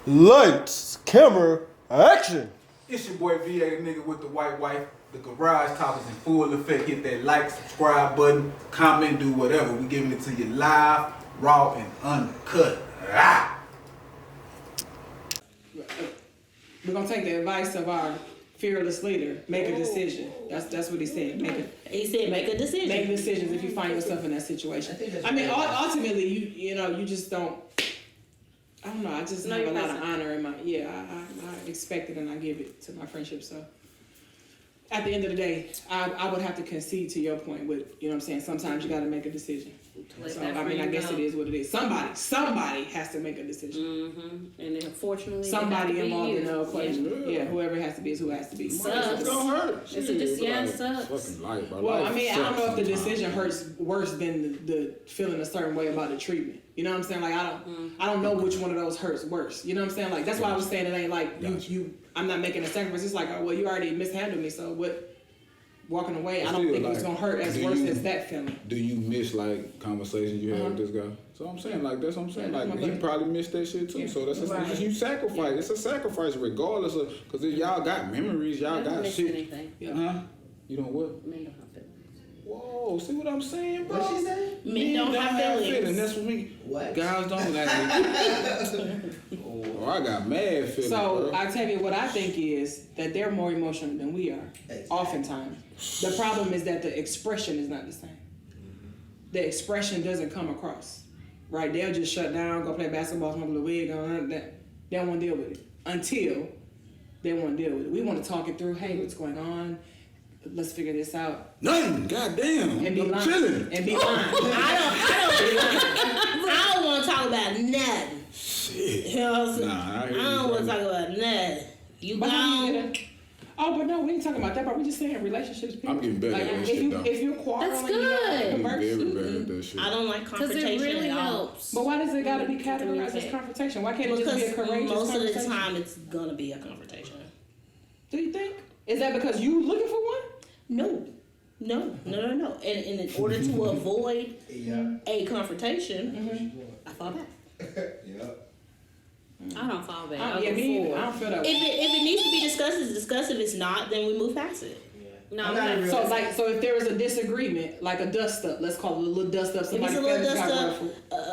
Lights, camera, action. It's your boy VA, the nigga with the white wife. The garage talk is in full effect. Hit that like, subscribe button, comment, do whatever. We giving it to you live, raw, and uncut. Ah! We're gonna take the advice of our fearless leader. Make a decision. That's what he said. He said make a decision. Make decisions if you find yourself in that situation. I mean, ultimately, you just don't. I don't know. I just have a lot of honor in my. Yeah, I expect it and I give it to my friendship. So at the end of the day, I would have to concede to your point with, you know what I'm saying. Sometimes you got to make a decision. So I mean, I guess it is what it is. Somebody has to make a decision. Mm-hmm. And then unfortunately, somebody involved in the equation. Yeah, whoever has to be is who has to be. Sucks. It's gonna hurt. It's it sucks. Fucking life, bro. Well, life I mean, I don't know if the sometimes. decision hurts worse than the feeling a certain way about the treatment. You know what I'm saying? Like I don't know which one of those hurts worse. You know what I'm saying? Like that's why I was saying it ain't like you. I'm not making a sacrifice. It's like, oh well, you already mishandled me, so what? Walking away, I don't think it's gonna hurt as worse as that feeling. Do you miss like conversations you had with this guy? So I'm saying like that's what I'm saying. Like he probably missed that shit too. Yeah. So that's just, you sacrifice. It's a sacrifice regardless of because y'all got memories, y'all got shit. Anything. Yeah. Huh? You don't what? Men don't have feelings. Whoa, see what I'm saying, bro? What she say? Men don't have feelings. That's what me. What? Guys don't like Oh, I got mad feelings. So bro. I tell you what I think is that they're more emotional than we are. Exactly. Oftentimes, the problem is that the expression is not the same. The expression doesn't come across, right? They'll just shut down, go play basketball, smoke a little weed, they don't want to deal with it until they want to deal with it. We want to talk it through. Hey, what's going on? Let's figure this out. Nothing. Goddamn. And be I'm lying. chilling. And be lying. I don't want to talk about nothing. Shit. You know what I'm saying? Nah, I don't want to talk about nothing. You But how do you gone. get it? Oh, but no, we ain't talking about that part. We just saying relationships. Period. I'm getting better like, at that if shit, you though. if you're quarreling, That's you don't good. I'm converse. very bad at that shit. I don't like Because confrontation it really at all. helps. But why does it gotta be categorized as confrontation? Why can't it just be a Because courageous most of the conversation? time it's gonna be a confrontation. Do you think? Is that because you looking for one? No. And in order to avoid Yeah. a confrontation, I fall back. Yeah. I don't fall back. I I don't, yeah, go me, forward. I don't feel that If way. it needs to be discussed, it's discussed. If it's not, then we move past it. No, I'm I'm not not. real- So if there is a disagreement, like a dust up, let's call it a little dust up. If Somebody it's a little feelings dust got up,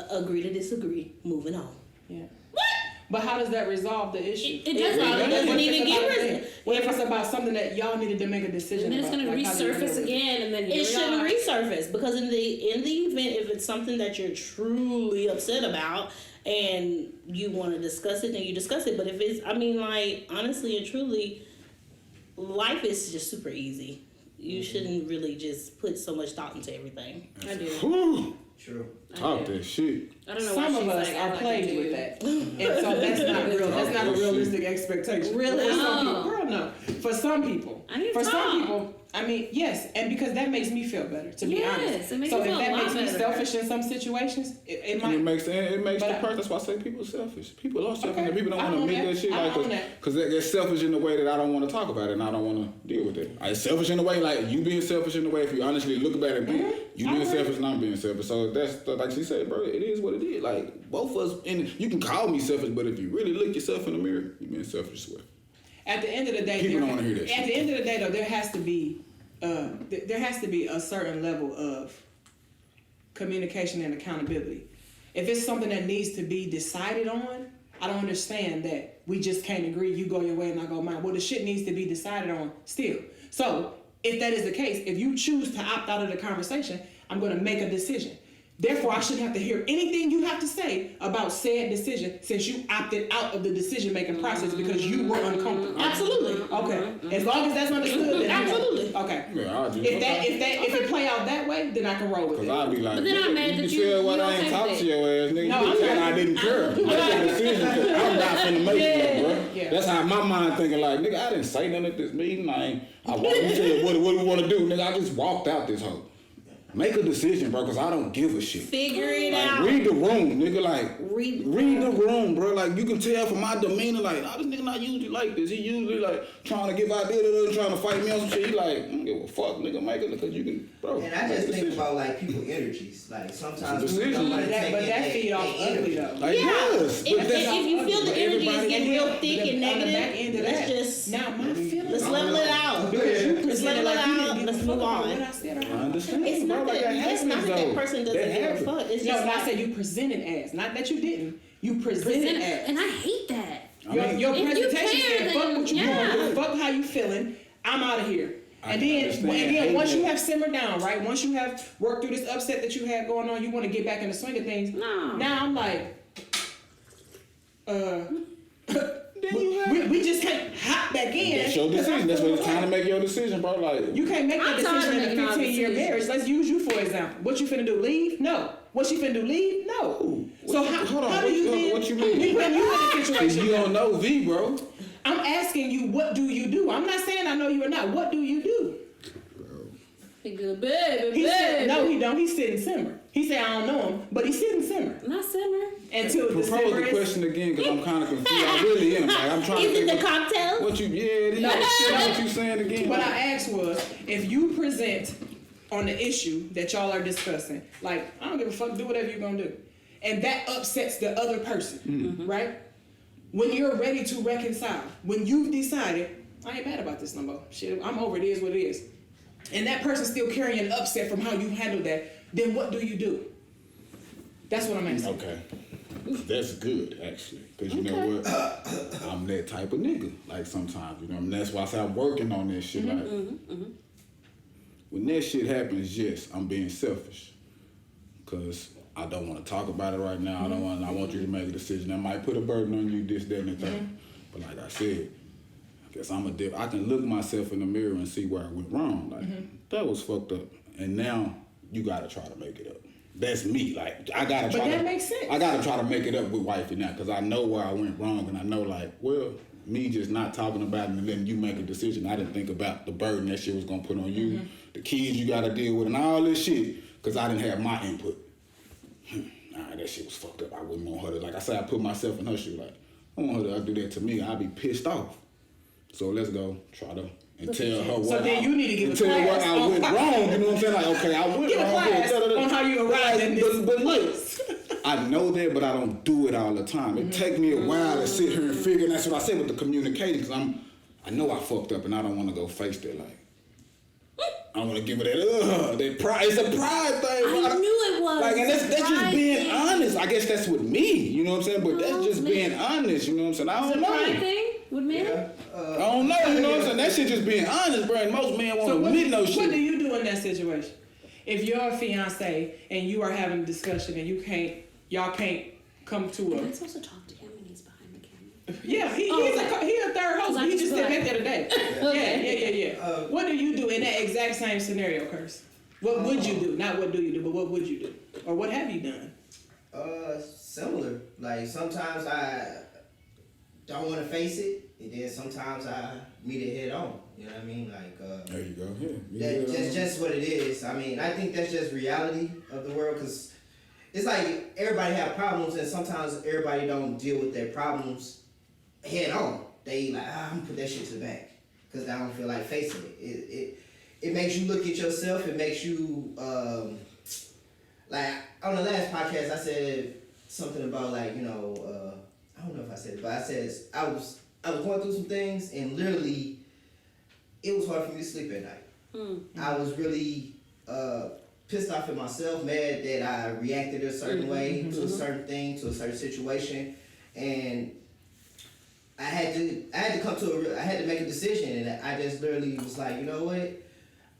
ruffled. agree to disagree. Moving on. Yeah. But how does that resolve the issue? It doesn't. It doesn't even get about resolved. what if it's about something that y'all needed to make a decision And then it's about? gonna Like, how do you deal resurface with it? again, and then here It we shouldn't are. resurface because in the event if it's something that you're truly upset about and you want to discuss it, then you discuss it. But if it's, I mean, like honestly and truly, life is just super easy. You shouldn't really just put so much thought into everything. I do. Whew. True. Talk that shit. I don't know Some why of she's us like, are I plagued like with to that, and so that's not real. That's not a realistic expectation. Really? For some No. people, girl, no. For some people, I need to for some talk. people, I mean, yes, and because that makes me feel better. To be Yes, honest, it makes so me if feel a that lot makes me better. selfish in some situations, it And might. it makes the But- person. That's why I say people are selfish. People are selfish. Okay. And people don't I want to own admit that. that shit, I like, own that. because they're selfish in the way that I don't want to talk about it, and I don't want to deal with it. I selfish in the way, like you being selfish in the way. If you honestly look about it, and think, you I being agree. selfish and I'm being selfish. So that's like she said, bro. It is what it is. Like both of us, and you can call me selfish, but if you really look yourself in the mirror, you being selfish as well. At the end of the day, People don't wanna hear that At shit. the end of the day, though, there has to be a certain level of communication and accountability. If it's something that needs to be decided on, I don't understand that we just can't agree. You go your way and I go mine. Well, the shit needs to be decided on still. So if that is the case, if you choose to opt out of the conversation, I'm going to make a decision. Therefore, I shouldn't have to hear anything you have to say about said decision since you opted out of the decision-making process because you were uncomfortable. Absolutely. Okay. As long as that's understood, then Absolutely. Okay. Yeah, I'll just If it play out that way, then I can roll with Because it. I'll be like, But then I'm nigga, mad you that can you- tell why you I ain't okay talk with to your ass, nigga. No, You I'm saying not. I didn't care. That's your decision. 'Cause I'm not finna make it, bro. Yeah. That's how my mind thinking. Like, nigga, I didn't say nothing at this meeting. I you said, what do we want to do, nigga? I just walked out this hoe. Make a decision, bro, because I don't give a shit. Figure it Like, out. read the room, nigga. Like, Read the room, bro. Like, you can tell from my demeanor, like, this nigga not usually like this. He usually, like, trying to give ideas, trying to fight me on some shit. He like, I don't give a fuck, nigga. Make it because you can, bro. And I make a just think decision. about like people energies. Like sometimes It's a people don't decision. want to But take that in feed off their ugly energy. though. Like, Yeah. yes. If But that's- you feel the but energy everybody real thick and on the back negative, end of let's that, just now my feelings. let's level it out. Because you Let's presented level it like you didn't out. give Let's a fuck move about on. what I said. I understand. It's bro, not like that. It's not that person doesn't give a happens. fuck. It's No, just I like, said you presented as, not that you didn't. You presented as. And I hate that. Your if you presentation care, said, fuck then what you yeah. going, fuck how you feeling, I'm out of here. I And can then understand once you that. have simmered down, right? Once you have worked through this upset that you had going on, you want to get back in the swing of things. No. Now I'm like, you we just can't hop back in. That's your decision. That's what it's time to make your decision, bro. Like, You can't make that I'm tired of decision in making a all 15-year decisions. marriage. Let's use you for example. What you finna do? Leave? No. What she finna do? Leave? No. So hold on, how do you then? what you mean? We putting you in a situation. you don't know V, bro. I'm asking you, what do you do? I'm not saying I know you or not. What do you do? He good, baby, He said, baby. no, he don't. He's sitting simmer. He said, I don't know him, but he's sitting simmer Not simmer. until the Propose simmer the is. question again, because I'm kind of confused. I really am. Like, I'm trying is to it the think cocktail? what you, yeah, it is. No, What you saying again? What I asked was, if you present on the issue that y'all are discussing, like, I don't give a fuck, do whatever you're gonna do, and that upsets the other person, right? When you're ready to reconcile, when you've decided, I ain't mad about this no more, shit, I'm over it, is what it is, and that person's still carrying an upset from how you handled that, then what do you do? That's what I'm asking. Okay. That's good, actually. Because you know what? I'm that type of nigga. Like, sometimes, you know, and that's why I say I'm working on that shit. Like, when that shit happens, yes, I'm being selfish. Because I don't want to talk about it right now. I want you to make a decision. That might put a burden on you, this, that, and the third. But like I said, I guess I can look myself in the mirror and see where I went wrong. Like, that was fucked up. And now, you got to try to make it up. That's me. Like, I gotta try. But that makes sense. I gotta try to make it up with wifey now, because I know where I went wrong, and I know, like, well, me just not talking about it and letting you make a decision. I didn't think about the burden that shit was gonna put on you, the kids you gotta deal with, and all this shit, because I didn't have my input. Nah, that shit was fucked up. I wouldn't want her to, like I said, I put myself in her shoe. Like, I want her to do that to me. I'd be pissed off. So let's go try to. And tell her what So then you need to give a tell her class what I on went how- wrong. You know what I'm saying? Like, okay, I went Give a wrong. class here, on how you arrived in this But look, place. I know that, but I don't do it all the time. It take me a while to sit here and figure. And that's what I said with the communicating, because I know I fucked up, and I don't want to go face that. Like, I want to give it that pride. It's a pride thing. I knew it was. Like, and that's just Pride being thing. honest. I guess that's with me. You know what I'm saying? But that's just man. being honest. You know what I'm saying? I It's don't a pride know. thing with men. I don't know. You know what I'm saying? That shit just being honest, bro. And most men won't So admit no what shit. do you do in that situation? If you're a fiance and you are having a discussion and y'all can't come to I'm a. supposed to talk to him and he's behind the camera. Yeah, he's okay. a third host, So I but he just just go sitting back like- there today. Yeah. What do you do in that exact same scenario, Curse? What would you do? Not what do you do, but what would you do? Or what have you done? Similar. Like, sometimes I don't want to face it, and then sometimes I meet it head on. You know what I mean? Like, There you go. Yeah. that's just what it is. I mean, I think that's just reality of the world, because it's like everybody have problems, and sometimes everybody don't deal with their problems head on. They like, I'm gonna put that shit to the back because I don't feel like facing it. It makes you look at yourself. It makes you like on the last podcast I said something about, like, you know, I don't know if I said it, but I said I was going through some things, and literally it was hard for me to sleep at night. I was really pissed off at myself, mad that I reacted a certain way to a certain thing, to a certain situation, and I had to come to I had to make a decision, and I just literally was like, you know what,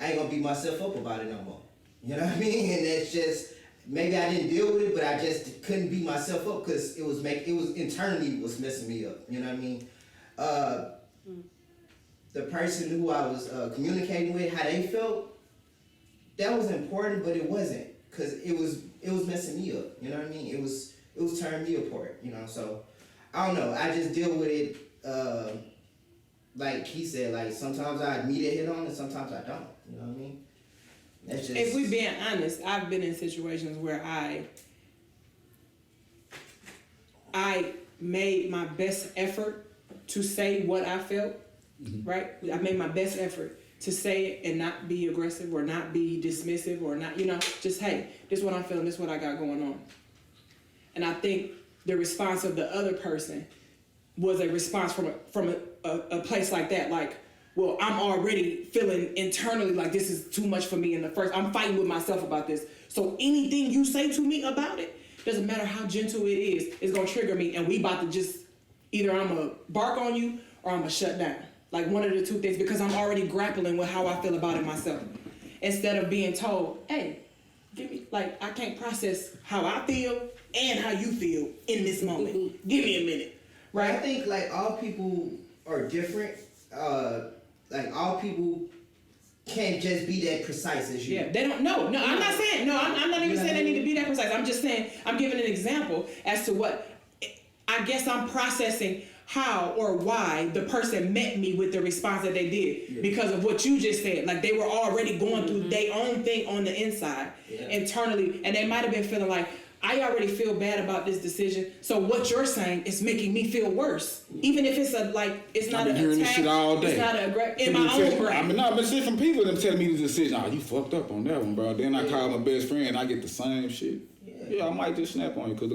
I ain't gonna beat myself up about it no more. You know what I mean? And that's just, maybe I didn't deal with it, but I just couldn't beat myself up because it was internally was messing me up. You know what I mean? The person who I was communicating with, how they felt, that was important, but it wasn't, because it was messing me up. You know what I mean? It was tearing me apart. You know, so I don't know. I just deal with it like he said. Like, sometimes I meet it head on, and sometimes I don't. You know what I mean? That's just. If we're being honest, I've been in situations where I made my best effort to say what I felt, right? I made my best effort to say it and not be aggressive or not be dismissive or not, just, hey, this is what I'm feeling, this is what I got going on. And I think the response of the other person was a response from a place like that. Like, well, I'm already feeling internally like this is too much for me in the first. I'm fighting with myself about this. So anything you say to me about it, doesn't matter how gentle it is, it's gonna trigger me, and we about to just either I'm gonna bark on you or I'm gonna shut down. Like one of the two things, because I'm already grappling with how I feel about it myself. Instead of being told, hey, give me, like, I can't process how I feel and how you feel in this moment. Give me a minute, right? I think like all people are different. Like all people can't just be that precise as you. Yeah, they don't. No, I'm not saying. No, I'm not even saying they need to be that precise. I'm just saying I'm giving an example as to what I guess I'm processing how or why the person met me with the response that they did because of what you just said. Like they were already going through their own thing on the inside internally, and they might have been feeling like, I already feel bad about this decision, so what you're saying is making me feel worse. Even if it's it's not an attack, hearing this shit all day. It's not in my own brain. I mean, no, but shit from people them telling me the decision. Oh, you fucked up on that one, bro. Then I call my best friend, I get the same shit. Yeah, I might just snap on you because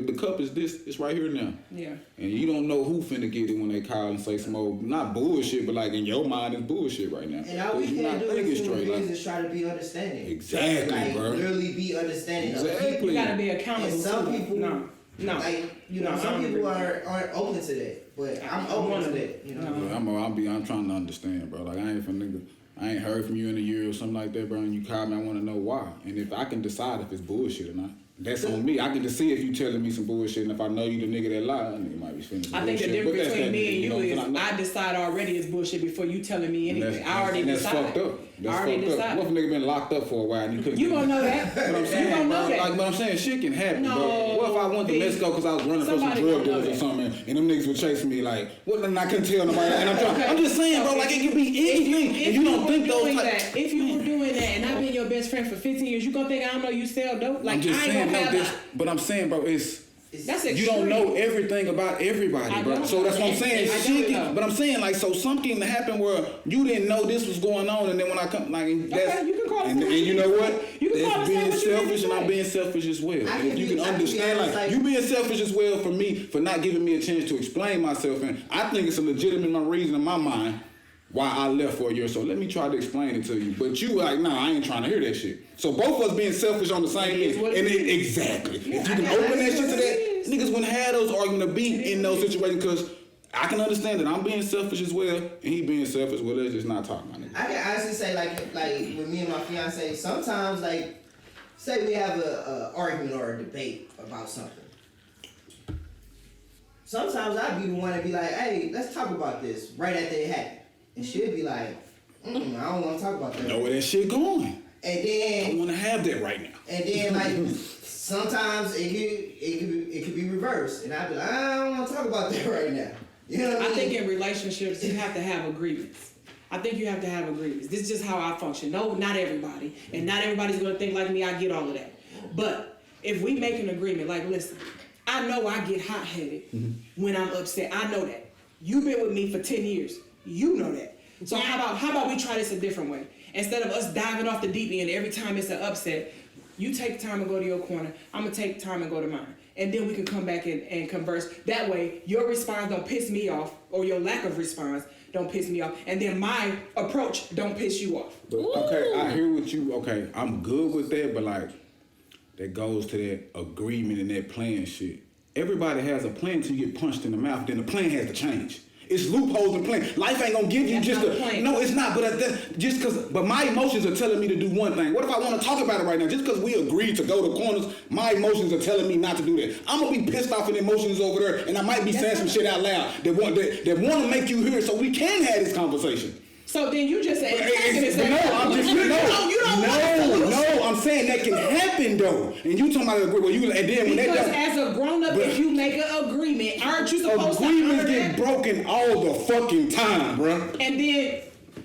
the cup is this. It's right here now. Yeah. And you don't know who finna get it when they call and say some old, not bullshit, but like in your mind it's bullshit right now. And all we can do is try to be understanding. Exactly, like, bro. Literally be understanding. Exactly. You gotta be accountable. And some people, no. Like some people aren't open to that, but I'm open to that. You know. Yeah, I'm trying to understand, bro. Like I ain't heard from you in a year or something like that, bro. And you call me, I want to know why. And if I can decide if it's bullshit or not. That's on me. I can just see if you telling me some bullshit, and if I know you the nigga that lie, that nigga might be spending some I think bullshit. the difference between me and you is I decide already it's bullshit before you telling me anything. I already decide. That's fucked up. That's fucked up. What if a nigga been locked up for a while and you couldn't? You gonna know that. But I'm saying, you gonna know that. Like, but I'm saying shit can happen, No, bro. What if I went to Mexico because I was running for some drug dealers or something, and them niggas were chasing me like, what? And I couldn't tell nobody. And I'm just saying, bro. Like it could be anything. If you don't think those. If you were doing that, and I've been your best friend for 15 years, you gonna think I don't know you sell dope? Like I'm just I ain't saying, gonna have this. But I'm saying, bro, that's you don't know everything about everybody, bro. So that's what I'm saying. But I'm saying, like, so something happened where you didn't know this was going on, and then when I come, like, that's, okay, you can call it and you know what? You can call that's it being what you selfish, and I'm say. being selfish as well. And if you can understand, like, you being selfish as well for me for not giving me a chance to explain myself, and I think it's a legitimate reason in my mind why I left for a year. So let me try to explain it to you. But you like, nah, I ain't trying to hear that shit. So both of us being selfish on the same thing. And exactly. Yeah, if you can open that shit to that, niggas wouldn't have those arguments to be in those situations because I can understand that I'm being selfish as well and he being selfish. Well, let's just not talk, my nigga. I can honestly say like with me and my fiance, sometimes like say we have a argument or a debate about something. Sometimes I'd be the one to be like, hey, let's talk about this right after it happened. And she'll be like, I don't want to talk about that. Know where that shit going. And then I don't want to have that right now. And then like sometimes it could be reversed, and I'd be like, I don't want to talk about that right now. You know what I mean? I think in relationships you have to have agreements. I think you have to have agreements. This is just how I function. No, not everybody, and not everybody's gonna think like me. I get all of that, but if we make an agreement, like, listen, I know I get hot-headed when I'm upset. I know that. You've been with me for 10 years. You know that. So how about we try this a different way? Instead of us diving off the deep end every time it's an upset, you take time and go to your corner. I'm gonna take time and go to mine. And then we can come back and converse. That way, your response don't piss me off, or your lack of response don't piss me off. And then my approach don't piss you off. But, okay, I hear what you, okay, I'm good with that, but like, that goes to that agreement and that plan shit. Everybody has a plan till you get punched in the mouth, then the plan has to change. It's loopholes in plan. Life ain't gonna give you That's just not a the plan. no. It's not. But just because. But my emotions are telling me to do one thing. What if I want to talk about it right now? Just because we agreed to go to corners, my emotions are telling me not to do that. I'm gonna be pissed off in emotions over there, and I might be saying some shit out loud that want to make you hear, so we can have this conversation. So then you just say, I'm saying that can happen though. And you talking about agree, and then when because that as a grown up, if you make an agreement, aren't you supposed to honor agreements that? get broken all the fucking time, bro. And then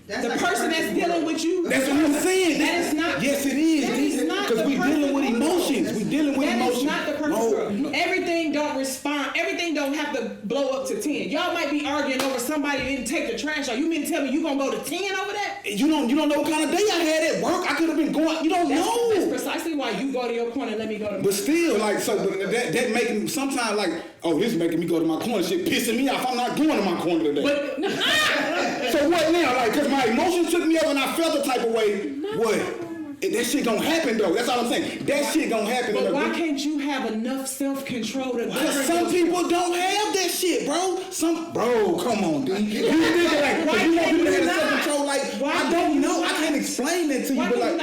That's the like person that's dealing with you, That's what I'm saying. That is not. Yes, it is. That is not because the we dealing with perfect emotions. world. We dealing with That emotions. is not the perfect world. No. Everything don't respond. everything don't have to blow up to 10. Y'all might be arguing over somebody didn't take the trash out. You mean to tell me you gonna go to 10 over that? You don't know what kind of day I had at work. I could have been going. You don't That's know. precisely why you go to your corner and let me go to mine. But still, like, so but that making sometimes like, oh, this making me go to my corner. Shit pissing me off. I'm not going to my corner today. But So what now? Like, cause my emotions took me over and I felt the type of way. What? That shit gonna happen though. That's all I'm saying. That shit gonna happen. But why can't you have enough self-control to Because some people don't have that shit, bro. Bro, come on, dude. You want people to have self-control? Like, I don't know. I can't explain that to you, but like,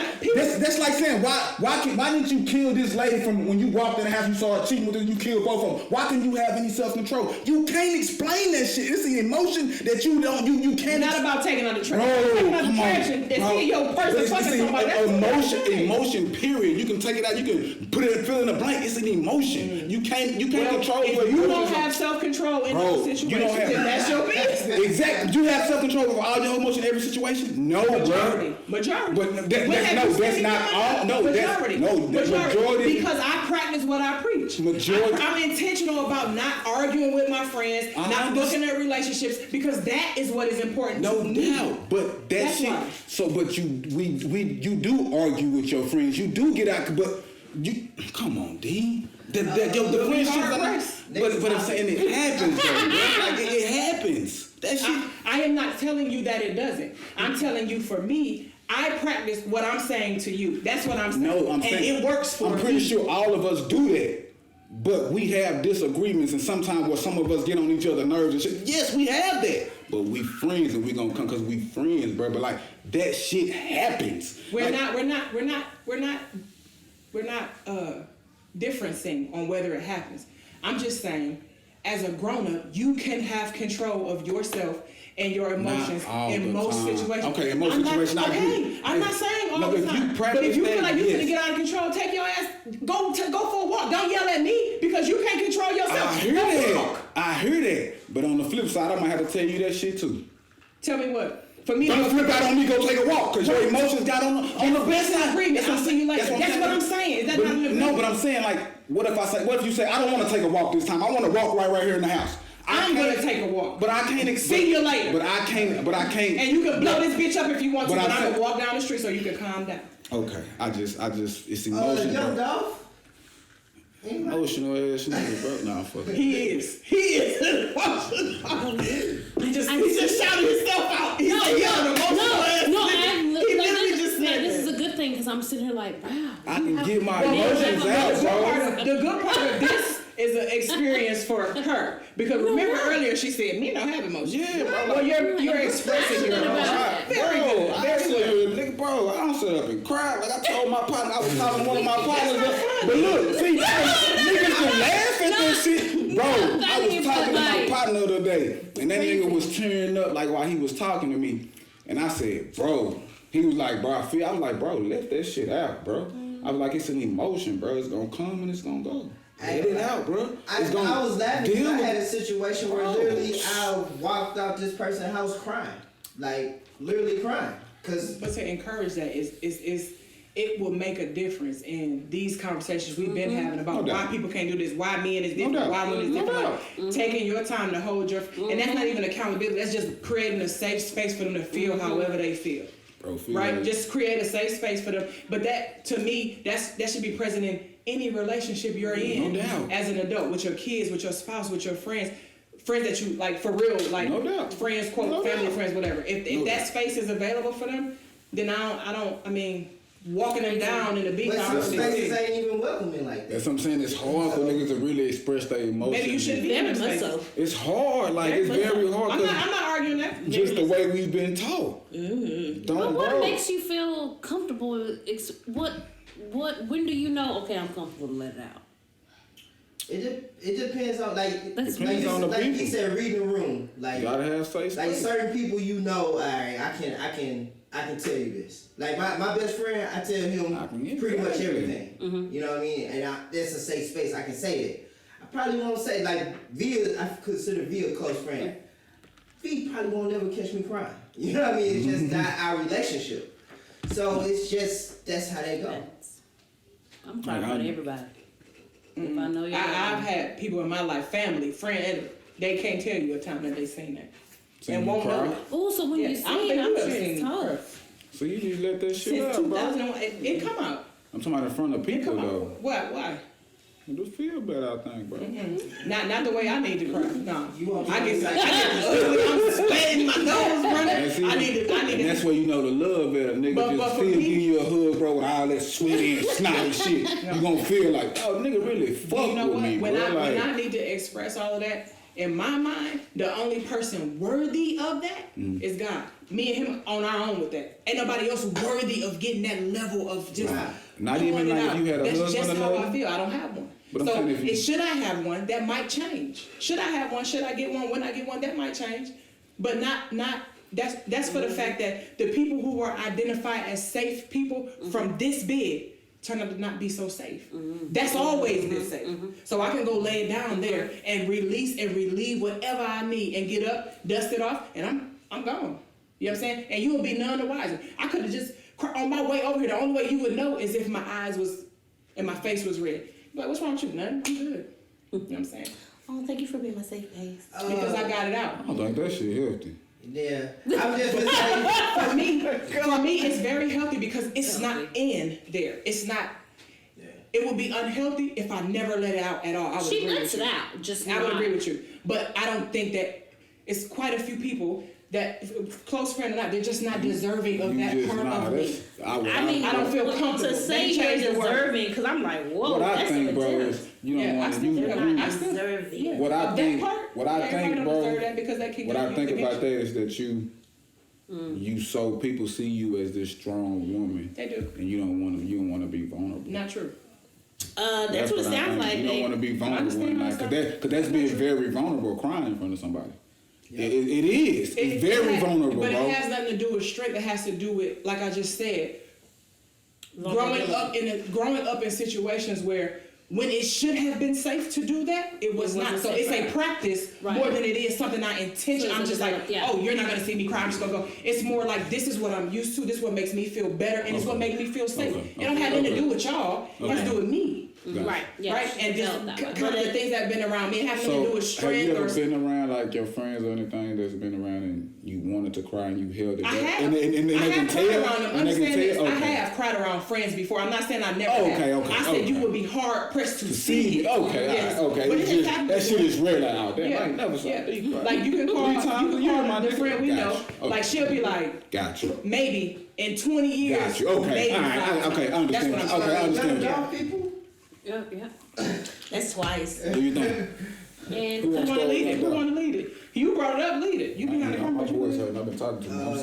that's like saying, why didn't you kill this lady from when you walked in the house, you saw her cheating with her, you killed both of them? Why can't you have any self-control? You can't explain that shit. It's an emotion that you can't. It's not about taking out the trash. Bro, Taking out the come trash on, and bro. seeing your person fucking somebody. That's Emotion, period. You can take it out. You can put it, fill in a blank. It's an emotion. You can't control. If you don't have self-control in those situations, then that's your business. Exactly. You have self-control over all your emotions in every situation? No, Majority. But that's not all. No, majority. Because I practice what I preach. Majority. I'm intentional about not arguing with my friends, not looking at relationships, because that is what is important. No to me. doubt. But That's shit. why. So, but you do argue with your friends. You do get out, but you come on, D. The friendships. But I'm saying it happens, though. Like it happens. That shit. I am not telling you that it doesn't. I'm telling you, for me, I practice what I'm saying to you. That's what I'm saying. No, I'm and saying it works for me. I'm pretty sure all of us do that. But we have disagreements, and sometimes where some of us get on each other's nerves and shit. Yes, we have that. But we friends, and we gonna come because we friends, bro. But like that shit happens. We're like, not differencing on whether it happens. I'm just saying, as a grown-up, you can have control of yourself and your emotions in most situations. Okay, in most situations, I agree. I'm not saying all the time. But if you feel like you're gonna get out of control, take your ass, go for a walk. Don't yell at me because you can't control yourself. I hear that. But on the flip side, I might have to tell you that shit too. Tell me what. For me, don't flip out on me, go take a walk, because your emotions got on the best side. I'll see you later. That's what I'm saying. Is that not an agreement? No, but I'm saying, like, what if you say, I don't want to take a walk this time. I want to walk right here in the house. I'm gonna take a walk. But I can't see you later. But I can't. And you can blow this bitch up if you want to, but I'm gonna walk down the street so you can calm down. Okay. I just it's emotional. Jumped off? Emotional ass nigga, bro. Nah, fuck it. He is. He just shouted himself out. He said, "Yo, this is a good thing because I'm sitting here like, wow. I can get my emotions out, bro. The good part of this is an experience for her, because remember earlier she said, "Me don't have emotions." Yeah, bro. Well, you're expressing your emotions. Very good. Very good. Nigga, bro, I don't sit up and cry. Like I told my partner, I was talking to one of my partners. But look, see, niggas can laugh at that shit. Bro, I was talking to my partner the other day, and that nigga was tearing up like while he was talking to me. And I said, bro, he was like, bro, I was like, bro, let that shit out, bro. I was like, it's an emotion, bro. It's gonna come and it's gonna go. Let it out, bro. I was laughing because I had a situation where literally I walked out this person's house crying. Like, literally crying. But to encourage that is it will make a difference in these conversations we've been having about why people can't do this, why men is different, why women is different. Taking your time to hold your, and that's not even accountability, that's just creating a safe space for them to feel however they feel. Right? Just create a safe space for them. But that, to me, that should be present in any relationship you're in. No doubt. As an adult, with your kids, with your spouse, with your friends that you like for real, like no doubt. Friends, quote, family, friends, whatever. If that space is available for them, then I mean, walking them down in the beat. But some spaces ain't even welcoming like that. That's what I'm saying. It's hard for niggas to really express their emotions. Maybe you shouldn't be in them spaces. It's hard. Like, it's very hard. I'm not arguing that. Just the way we've been taught. But what makes you feel comfortable? When do you know, okay, I'm comfortable to let it out? It depends on, like people. he said, read the room. Like, you gotta have space. Like certain people, you know, all right, I can tell you this. Like my best friend, I tell him pretty much everything. Mm-hmm. You know what I mean? And that's a safe space. I can say that. I probably won't say, like, I consider V a close friend. V probably won't never catch me crying. You know what I mean? It's just not our relationship. So it's just, that's how they go. I'm trying to everybody. If I know you're I've had people in my life, family, friend, they can't tell you a time that they seen that. Seen And you won't cry? know. Oh, so when Yeah, you I don't see think it, I'm you sure ever it's seen her. tough. So you need to let that shit Since out, bro. 2001, it come out. I'm talking about in front of It people come out. though. Why? It just feel better, I think, bro. Not the way I need to cry. No, You want I to get ugly. I'm sweating, my nose running. That's it. I need And to. that's where you know the love better, nigga. But just for feel me- give you a hug, bro, with all that sweaty and snotty shit. You gonna feel like, oh, nigga really fuck You know with what? me, When bro. when I need to express all of that, in my mind, the only person worthy of that is God. Me and him on our own with that. Ain't nobody else worthy of getting that level of just. Not pouring even it like out. if you had a That's husband just or how I nothing? feel. I don't have one. But I'm So saying if you- should I have one, that might change. Should I have one? Should I get one? When I get one, that might change. But not. That's for the fact that the people who were identified as safe people from this big turn out to not be so safe. That's always been safe. So I can go lay it down there and release and relieve whatever I need and get up, dust it off, and I'm gone. You know what I'm saying? And you will be none the wiser. I could have just on my way over here. The only way you would know is if my eyes was and my face was red. Like, what's wrong with you? Nothing. I'm good. You know what I'm saying? Oh, thank you for being my safe place. Because I got it out. I don't think that shit healthy. Yeah, I'm just gonna say. For me, it's very healthy because it's not in there. It's not. It would be unhealthy if I never let it out at all. I would She agree lets with it you. out, just I would not. agree with you, but I don't think that it's quite a few people that, close friend or not, they're just not deserving of You that just part nah, of me. that's I mean, I don't feel comfortable. to say Let me change you're the word. deserving, because I'm like, whoa, what I that's think, bro, intense. is you don't Yeah, I want still to. feel They're like not I still- deserving. Yeah. What I Of think, that part, what I everybody think, don't bro. deserve that because they can What I think get about that you. is that you so people see you as this strong woman, They do. and you don't want to be vulnerable. Not true. That's what it I sounds think. like. You don't want to be vulnerable in life, cause that's being very vulnerable, crying in front of somebody. It is. It's very vulnerable, but bro. it has nothing to do with strength. It has to do with, like I just said, growing up in situations where when it should have been safe to do that, it was It not. wasn't So safe, it's a right. practice Right. more than it is something I intention. So I'm it's just developed, like, yeah. oh, you're not gonna see me cry. I'm just gonna go. It's more like this is what I'm used to. This is what makes me feel better, and it's what makes me feel safe. Okay. It don't have anything Okay. to do with y'all. It has to do with me. Right. Yeah. Right, she and just felt that way. kind of the things that have been around me. It has nothing to do with So, have you strength ever or. been around like your friends or anything that's been around and you wanted to cry and you held it I back? have. And they I can have cried tell. around them. And they can Understand this? tell. I Okay. have cried around friends before. I'm not saying I never Okay, have. okay, I said you okay. would be hard pressed to To see see it. me. Okay, Yes. all right, okay. But It's it just, happened that shit before. is rare out there. Yeah. I ain't never saw Yeah. it. Like you can call, 3 times a year, my the nigga. friend we know. Gotcha. Okay. Like she'll be like, Gotcha. maybe in 20 years. Got you. Okay. Maybe All right. five Okay. I times. That's understand. what I'm Okay. I saying. understand. Young people. Yeah, yeah. That's twice. What do you think? And Who wants want to to lead it? start Who want to lead it? You brought it up. Lead it. You behind the My camera. voice hurting. I've been talking to him. I'm sorry.